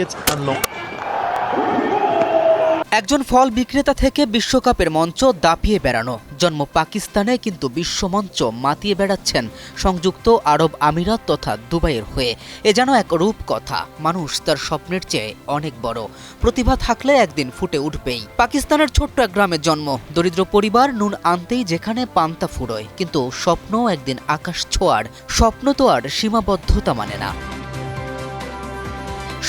It's unlocked. একজন ফল বিক্রেতা থেকে বিশ্বকাপের মঞ্চ দাপিয়ে বেড়ানো, জন্ম পাকিস্তানে কিন্তু বিশ্বমঞ্চ মাতিয়ে বেড়াচ্ছেন সংযুক্ত আরব আমিরাত তথা দুবাইয়ের হয়ে। এ যেন এক রূপকথা। মানুষ তার স্বপ্নের চেয়ে অনেক বড়। প্রতিভা থাকলে একদিন ফুটে উঠবেই। পাকিস্তানের ছোট্ট এক গ্রামে জন্ম, দরিদ্র পরিবার, নুন আনতেই যেখানে পান্তা ফুরোয়। কিন্তু স্বপ্ন একদিন আকাশ ছোঁয়ার। স্বপ্ন তো আর সীমাবদ্ধতা মানে না।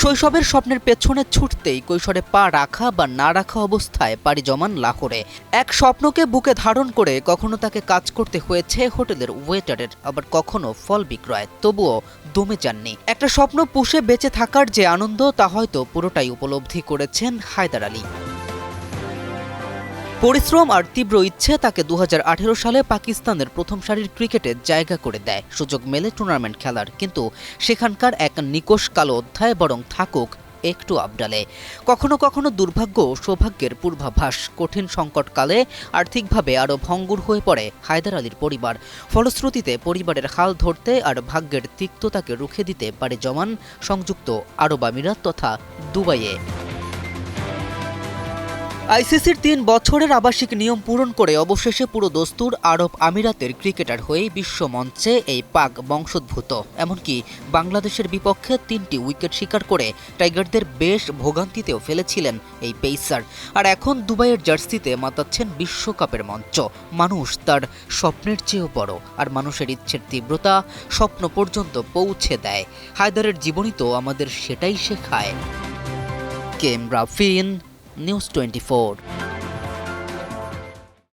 শৈশবের স্বপ্নের পেছনে ছুটতেই কৈশোরে পা রাখা বা না রাখা অবস্থায় পাড়ি জমান লাহোরে। এক স্বপ্নকে বুকে ধারণ করে কখনো তাকে কাজ করতে হয়েছে হোটেলের ওয়েটারের, আবার কখনো ফল বিক্রয়। তবুও দমে যাননি। একটা স্বপ্ন পুষে বেঁচে থাকার যে আনন্দ, তা হয়তো পুরোটাই উপলব্ধি করেছেন হায়দার আলী। পরিশ্রম আর তীব্র ইচ্ছে তাকে 2018 সালে পাকিস্তানের প্রথম সারির ক্রিকেটে জায়গা করে দেয়। সুযোগ মেলে টুর্নামেন্ট খেলার, কিন্তু সেখানকার এক নিকষ কালো অধ্যায় বরং থাকুক একটু আবডালে। কখনো কখনো দুর্ভাগ্য ও সৌভাগ্যের পূর্বাভাস। কঠিন সংকটকালে আর্থিকভাবে আরও ভঙ্গুর হয়ে পড়ে হায়দার আলীর পরিবার। ফলশ্রুতিতে পরিবারের হাল ধরতে আর ভাগ্যের তিক্ততাকে রুখে দিতে পারে জমান সংযুক্ত আরব আমিরাত তথা দুবাইয়ে। আইসিসির 3 বছরের আবাসিক নিয়ম পূরণ করে অবশেষে পুরো দস্তুর আরব আমিরাতের ক্রিকেটার হয়ে বিশ্বমঞ্চে এই পাক বংশোদ্ভূত। এমনকি বাংলাদেশের বিপক্ষে 3টি উইকেট শিকার করে টাইগারদের বেশ ভোগান্তিতেও ফেলেছিলেন এই পেসার। আর এখন দুবাইয়ের জার্সিতে মাতাচ্ছেন বিশ্বকাপের মঞ্চ। মানুষ তার স্বপ্নের চেয়েও বড়, আর মানুষের ইচ্ছের তীব্রতা স্বপ্ন পর্যন্ত পৌঁছে দেয়। হায়দারের জীবনী তো আমাদের সেটাই শেখায়। কেম রাফিন, News 24।